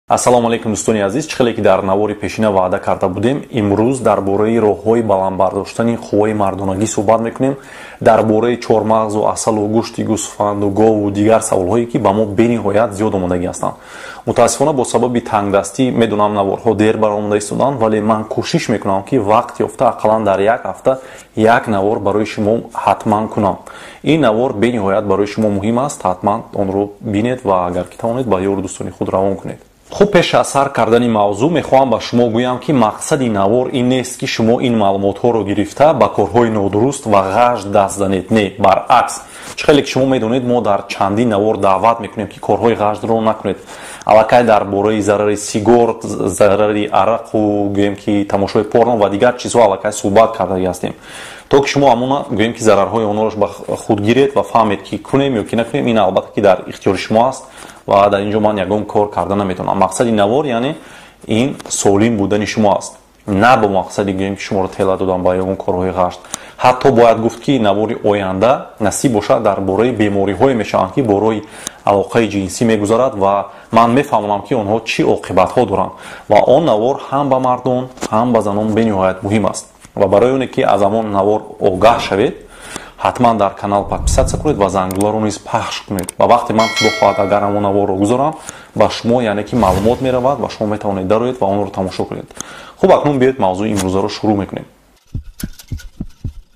Ассалому алейкум дӯстони азиз, чӣ хеле ки дар навори пешина ваъда карда будем, имрӯз дар бораи роҳҳои баландбардоштани қувваи мардонагӣ суҳбат мекунем, дар бораи чормағзу, асалу, гӯшти гӯсфанду, гову дигар саволҳое ки ба мо бениҳоят зиёд омодагӣ ҳастанд. Мутаассифона бо сабаби тангдастӣ медонам наворҳо дер баромада истоданд, вале ман кӯшиш мекунам ки вақт ёфта ақаллан дар як ҳафта як навор барои шумо ҳатман кунам. Ин навор бениҳоят барои шумо муҳим аст, ҳатман онро бинед ва агар ки тавонед ба ёру дӯстони худ равон кунед. خب پیش از سر کردن موضوع میخوام با شما گویم که مقصد این نوار این نیست که شما این معلومات ها رو گرفته با کارهای نادرست و غش دست زنید. نه، برعکس. خیلی که شما میدونید ما در چندین نوار دعوت میکنیم که کارهای غش رو نکنید. الکی در باره ضرر سیگار، ضرر عرق و گویم که تماشای پورنو و دیگر چیزها الکی صحبت کرده هستیم. تا که شما همون گویم که ضررهای آنها رو به خود گیرید و فهمید که کنیم یا که نکنیم، این البته که در اختیار شما است. و در اینجا من یگان کار کردن نمیتونم. مقصد این نوار یعنی این سالم بودن شما است، نه با مقصدی گویم که شما رو تلا دادن با یگان کارهای غشت. حتی باید گفت که نوار آینده نصیب باشد در باره بیماری های میشن که برای علاقه جنسی میگذارد و من میفهمم که آنها چی عاقبت ها دارن و آن نوار هم به مردان هم به زنان بنهایت مهم است. و برای اون که از آن نوار آگاه شوید، حتما در کانال подписаться کنید و زنگوله رو نیز پخش کنید. و وقتی من خدا خواهد اگر همون نوار رو گذارم با شما یعنی که معلومات میرود و شما میتوانید دارید و اون رو تماشا کنید. خب اکنون بیایید موضوع امروز رو شروع میکنیم.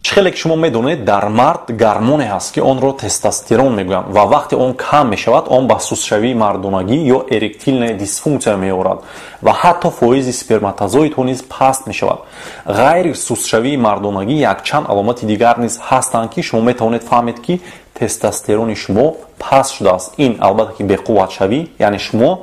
خیلی که شما میدونید در مرد گرمونی هست که آن رو تستوسترون میگویند و وقتی آن کم میشود آن به سوسشوی مردانگی یا اریکتیل دیسفونکسیا میآورد و حتی فایز اسپرماتوزوید نیز پست میشود. غیر سوسشوی مردانگی یک چند علامت دیگر نیز هستند که شما میتوانید فهمید که تستوسترون شما پست شده است. این البته که به قوت شوی یعنی شما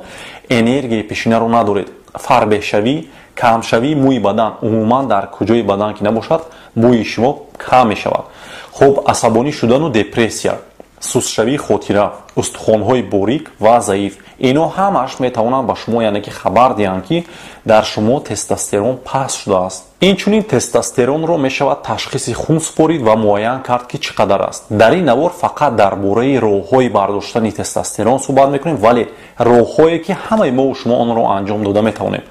انرژی پیشینه رو ندارید. فربه شوی، کم شوی، موی بدن عموما در کجای بدن که نباشد موی شما کم می شود. خب عصبانی شدن و دپرسیا، سست شوی خاطره، استخوان‌های باریک و ضعیف، اینا همش میتوانند با شما یعنی که خبر دهند که در شما تستوسترون پست شده است. این چنین تستوسترون رو میشود تشخیص خون سپارید و معاین کرد که چقدر است. در این نوار فقط درباره راه‌های برداشتن تستوسترون صحبت میکنیم، ولی راه‌هایی که همه ما و شما آن رو انجام داده میتوانیم.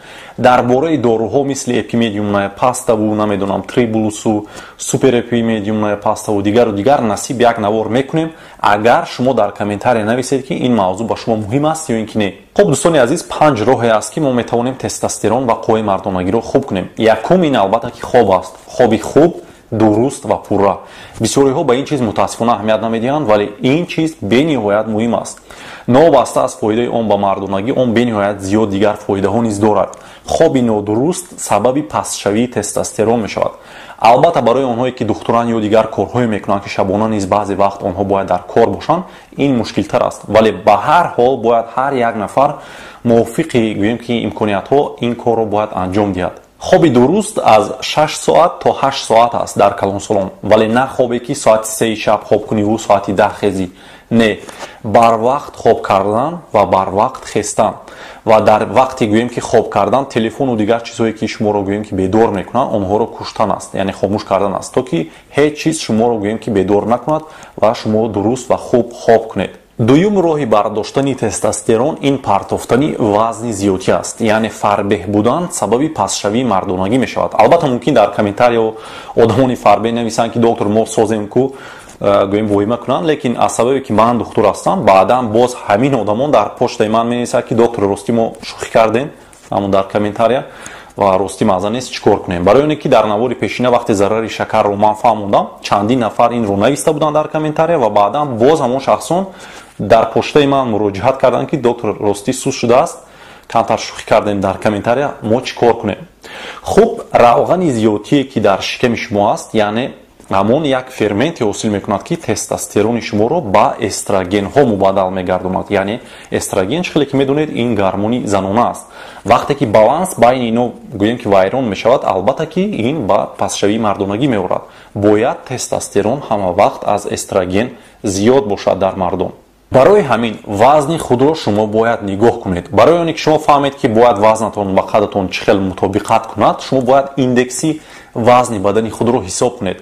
درباره داروها مثل اپیمدیوم پاستا و نمیدونم تریبولوس و سوپر اپیمدیوم پاستا و دیگر نصیب یک نوار میکنیم. اگر شما در کامنتاری نویسید که این موضوع با شما مهم است یا اینکه نه. خب دوستان عزیز، 5 راهی است که ما میتوانیم تستوسترون و قوه مردانگی رو خوب کنیم. یکم این البته که خواب است. خوابی خوب، درست و پوره. بسیاری ها به این چیز متاسفانه اهمیت نمیدهند، ولی این چیز بنهایت مهم است. نابسته از فایده آن به مردانگی، آن بنهایت زیاد دیگر فایده ها نیز دارد. خوابی نادرست سبب پست‌شوی تستوسترون می شود. البته برای آنهایی که دختران یا دیگر کارهای میکنند که شبانه نیز بعضی وقت آنها باید در کار باشند، این مشکل تر است. ولی به هر حال باید هر یک نفر موافقی گوییم که امکانیت ها این کار رو باید انجام دهد. خوابی درست از 6 ساعت تا 8 ساعت است در کلان سالم، ولی نه خوابی که ساعت 3 شب خواب کنی و ساعت 10 خیزی. نه، بر وقت خواب کردن و بر وقت خستن. و در وقتی گوییم که خواب کردن، تلفن و دیگر چیزهایی که شما رو گوییم که بیدار میکنن آنها رو کشتن است، یعنی خاموش کردن است تا که هیچ چیز شما رو گوییم که بیدار نکند و شما درست و خوب خواب کنید. دوم راهی برداشتن تستوسترون این پرتافتنی وزن زیادی است، یعنی فربه بودن سبب پست‌شوی مردانگی می شود. البته ممکن در کامنتار یا آدمانی فربه نویسند که دکتر ما سازیم که گویم وایما کنن، لیکن از سببی که من دکتر هستم بعدا باز همین آدمان در پشت من می‌نویسند که دکتر راستی ما شوخی کردیم همون در کامنتار و راستی مزه نیست چیکار کنیم. برای اون که در نوار پیشینه وقتی ضرر شکر رو من فهمیدم چندین نفر این رو نوشته بودن در کامنتار و بعدا باز همون شخصان در پشت من مراجعت کردن که دکتر راستی سوس شده است، کانتر شوخی کردیم در کامنتار ما چیکار کنیم. خب روغن زیادی که در شکم شما است یعنی همون یک فرمنتی حاصل میکند که تستوسترون شما رو با استروژن ها مبادل میگرداند. یعنی استروژن خیلی که میدونید این گرمونی زنانه است. وقتی که بالانس بین اینو گوییم که ویران میشود، البته که این با پست‌شوی مردانگی میآورد. باید تستوسترون همه وقت از استروژن زیاد باشد در مردم. برای همین وزن خود را شما باید نگاه کنید. برای اینکه شما فهمید که باید وزنتون با قدتون چقدر مطابقت کند، شما باید ایندکسی وزن بدن خود را حساب کنید.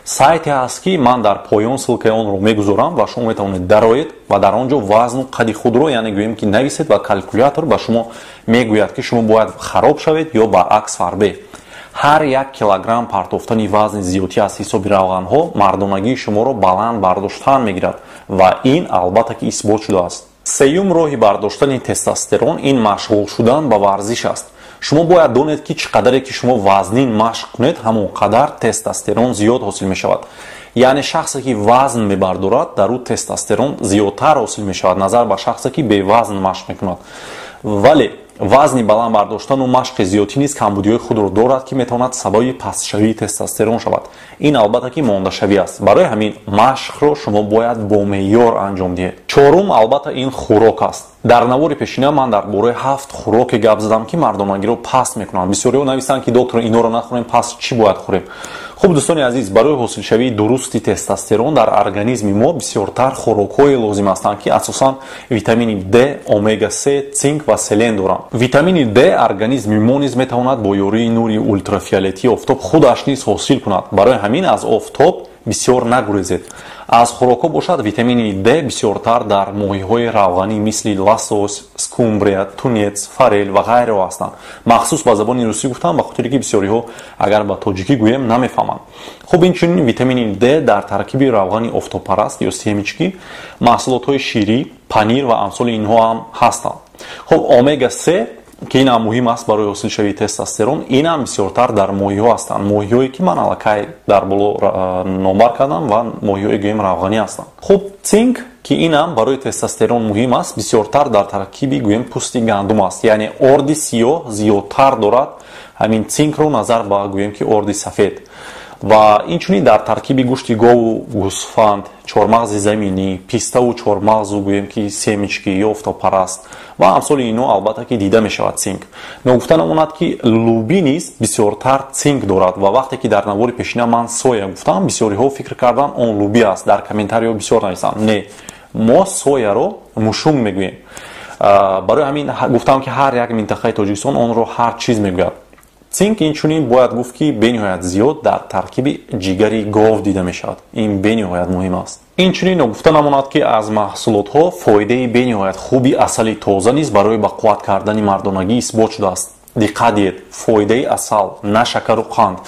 сайте ҳаст ки ман дар поён ссилкаи онро мегузорам ва шумо метавонед дароед ва дар он ҷо вазну қади худро яъне гӯем ки нависед ва калкулятор ба шумо мегӯяд ки шумо бояд хароб шавед ё баръакс фарбе. ҳар 1 килограмм партофтани вазни зиёдӣ аз ҳисоби равғанҳо мардонагии шуморо баланд бардоштан мегирад ва ин албатта ки исбот шудааст. сеюм роҳи бардоштани тестостерон ин машғул шудан ба варзиш аст. шумо бояд донед ки чӣ қадаре ки шумо вазнин машқ кунед ҳамон қадар тестостерон зиёд ҳосил мешавад. яъне шахсе ки вазн мебардорад дар ӯ тестостерон зиёдтар ҳосил мешавад назар ба шахсе ки бевазн машқ мекунад. вале вазни баланд бардоштану машқи зиёдӣ низ камбудиҳои худро дорад ки метавонад сабаби пастшавии тестостерон шавад. ин албатта ки мондашавӣ аст. барои ҳамин машқро шумо бояд бо меъёр анҷом диҳед. чорум албатта ин хӯрок аст. дар навори пешина ман дар бораи 7 хӯроке гап задам ки мардонагиро паст мекунанд. бисёриҳо нависанд ки доктор инҳоро нахӯрем пас чӣ бояд хӯрем. хуб дӯстони азиз, барои ҳосилшавии дурусти тестостерон дар организми мо бисёртар хӯрокҳое лозим ҳастанд ки асосан витамини D, омега 3, цинк ва селен доранд. витамини D организми мо низ метавонад бо ёрии нури ультрафиолетии офтоб худаш низ ҳосил кунад. барои ҳамин аз офтоб бисёр нагурезед. аз хӯрокҳо бошад витамини D бисёртар дар моҳиҳои равғанӣ мисли лосось, скумбрия, тунец, форел ва ғайраҳо ҳастанд. махсус ба забони русӣ гуфтам ба хотире ки бисёриҳо агар ба тоҷикӣ гӯем намефаҳманд. хуб инчунин витамини D дар таркиби равғани офтобпараст ё семечки, маҳсулотҳои ширӣ, панир ва амсоли инҳо ҳам ҳастанд. хуб омега 3 ки ин ҳам муҳим аст барои ҳосилшавии тестостерон, ин ҳам бисёртар дар моҳиҳо ҳастанд. моҳиҳое ки ман аллакай дар боло номбар кардам ва моҳиҳои гӯем равғанӣ ҳастанд. хуб цинк ки ин ҳам барои тестостерон муҳим аст, бисёртар дар таркиби гӯем пӯсти гандум аст. яъне орди сиёҳ зиёдтар дорад ҳамин цинкро назар ба гӯем ки орди сафед. ва инчунин дар таркиби гӯшти гову гӯсфанд, чормағзи заминӣ, пиставу чормағзу гӯем ки семечки ё офтобпараст ва амсоли инҳо албатта ки дида мешавад цинк. ногуфта намонад ки луби низ бисёртар цинк дорад ва вақте ки дар навори пешина ман соя гуфтам, бисёриҳо фикр кардан он луби аст. дар комментариҳо бисёр нависанд. не, мо сояро мушунг мегӯем. барои ҳамин гуфтам ки ҳар як минтақаи тоҷикистон онро ҳар чиз мегӯяд. цинк инчунин бояд гуфт ки бениҳоят зиёд дар таркиби ҷигари гов дида мешавад. ин бениҳоят муҳим аст. инчунин ногуфта намонад ки аз маҳсулотҳо фоидаи бениҳоят хуби асали тоза низ барои ба қувват кардани мардонагӣ исбот шудааст. диққат диҳед, фоидаи асал, на шакару қанд.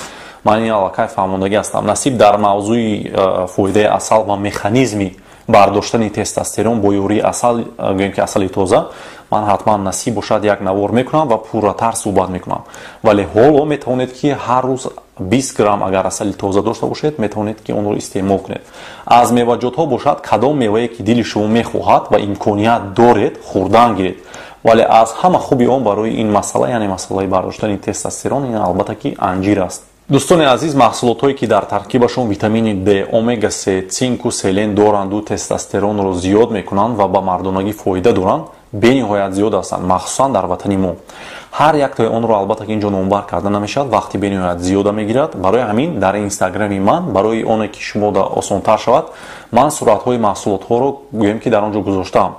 ман ин аллакай фаҳмондагӣ ҳастам. насиб дар мавзӯи фоидаи асал ва механизми бардоштани тестостерон бо ёрии асал гӯем ки асали тоза, ман ҳатман насиб бошад як навор мекунам ва пурратар суҳбат мекунам. вале ҳоло метавонед ки ҳар рӯз 20 грамм агар асали тоза дошта бошед, метавонед ки онро истеъмол кунед. аз меваҷотҳо бошад кадом мевае ки дили шумо мехоҳад ва имконият доред хӯрдан гиред. вале аз ҳама хуби он барои ин масъала, яъне масъалаи бардоштани тестостерон, ин албатта ки анҷир аст. дӯстони азиз, маҳсулотҳое ки дар таркибашон витамини D, омега 3, цинку селен доранду тестостеронро зиёд мекунанд ва ба мардонагӣ фоида доранд, бениҳоят зиёд ҳастанд, махсусан дар ватани мо. ҳар яктои онро албатта ки инҷо номбар карда намешавад вақти бениҳоят зиёда мегирад. барои ҳамин дар инстаграми ман, барои оне ки шумода осонтар шавад, ман суратҳои маҳсулотҳоро гӯем ки дар он ҷо гузоштаам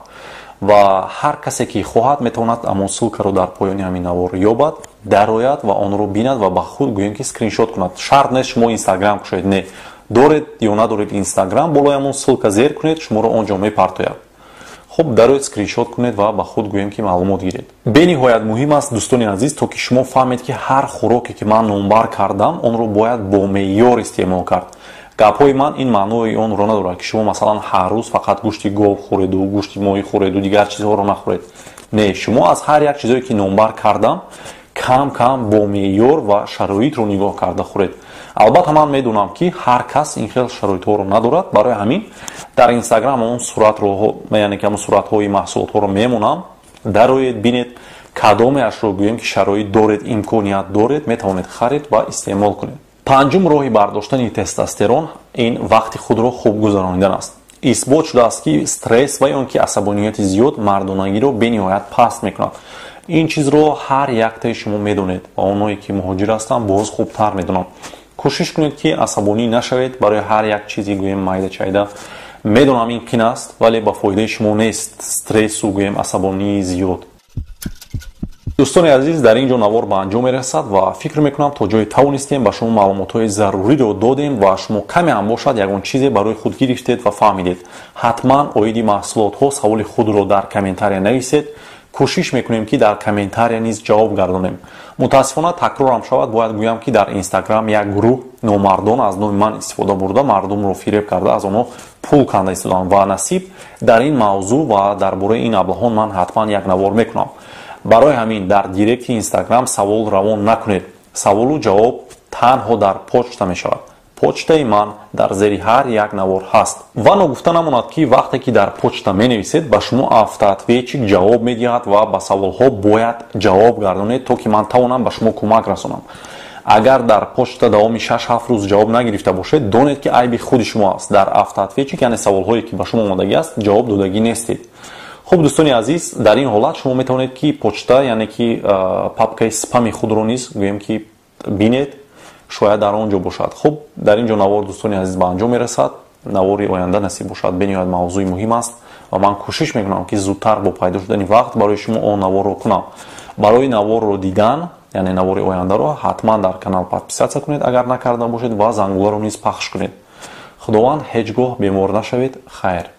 ва ҳар касе ки хоҳад метавонад амон ссилкаро дар поёни ҳамин навор ёбад, дарояд ва онро бинад ва ба худ гӯем ки скриншот кунад. шарт нест шумо инстаграм кушоед, не, доред ё надоред инстаграм, болои амон ссилка зер кунед, шуморо он ҷо мепартояд. хуб, дарояд скриншот кунед ва ба худ гӯем ки маълумот гиред. бениҳоят муҳим аст дӯстони азиз, то ки шумо фаҳмед ки ҳар хӯроке ки ман номбар кардам, онро бояд бо меъёр истеъмол кард. гапҳои ман ин маънои онро надорад ки шумо масалан ҳар рӯз фақат гӯшти гов хӯреду, гӯшти моҳӣ хӯреду, дигар чизҳоро нахӯред. не, шумо аз ҳар як чизое ки номбар кардам кам кам бо меъёр ва шароитро нигоҳ карда хӯред. албатта ман медонам ки ҳар кас ин хел шароитҳоро надорад. барои ҳамин дар инстаграм он суратро, яъне ки ҳамон суратҳои маҳсулотҳоро мемонам, дароед бинед кадомеашро гӯем ки шароит доред, имконият доред, метавонед харид ва истеъмол кунед. панҷум роҳи бардоштани тестостерон ин вақти худро хуб гузаронидан аст. исбот шудааст ки стресс ва ё ки асабонияти зиёд мардонагиро бениҳоят паст мекунад. ин чизро ҳар яктаи шумо медонед ва оное ки муҳоҷир ҳастанд боз хубтар медонанд. кӯшиш кунед ки асабонӣ нашавед барои ҳар як чизи гӯем майда чайда. медонам ин қин аст, вале ба фоидаи шумо нест стрессу гӯем асабонии зиёд. дӯстони азиз, дар ин ҷо навор ба анҷом мерасад ва фикр мекунам то ҷое тавонистем ба шумо маълумотҳои заруриро додем ва шумо каме ҳам бошад ягон чизе барои худ гирифтед ва фаҳмидед. ҳатман оиди маҳсулотҳо саволи худро дар комментария нависед. кӯшиш мекунем ки дар комментария низ ҷавоб гардонем. мутаассифона такрорам шавад, бояд гӯям ки дар инстаграм як гурӯҳ номардон аз номи ман истифода бурда мардумро фиреб карда аз онҳо пул канда истоданд ва насиб дар ин мавзӯъ ва дар бораи ин аблаҳон ман ҳатман як навор мекунам. барои ҳамин дар директи инстаграм савол равон накунед. саволу ҷавоб танҳо дар почта мешавад. почтаи ман дар зери ҳар як навор ҳаст. ва ногуфта намонад ки вақте ки дар почта менависед ба шумо автоответчик ҷавоб медиҳад ва ба саволҳо бояд ҷавоб гардонед, то ки ман тавонам ба шумо кӯмак расонам. агар дар почта давоми 6-7 рӯз ҷавоб нагирифта бошед, донед ки айби худи шумо аст. дар автоответчик яъне саволҳое ки ба шумо омодагӣ аст ҷавоб додагӣ нестед. хуб дӯстони азиз, дар ин ҳолат шумо метавонед ки почта яъне ки папкаи спами худро низ гӯем ки бинед, шояд дар он ҷо бошад. хуб, дар ин ҷо навор дӯстони азиз ба анҷом мерасад. навори оянда насиб бошад, бениҳоят мавзӯи муҳим аст ва ман кӯшиш мекунам ки зудтар бо пайдо шудани вақт барои шумо он наворро кунам. барои наворро дидан, яъне навори ояндаро ҳатман дар канал подписатсия кунед агар накарда бошед ва зангуларо низ пахш кунед. худованд ҳеҷ гоҳ бемор нашавед. хайр.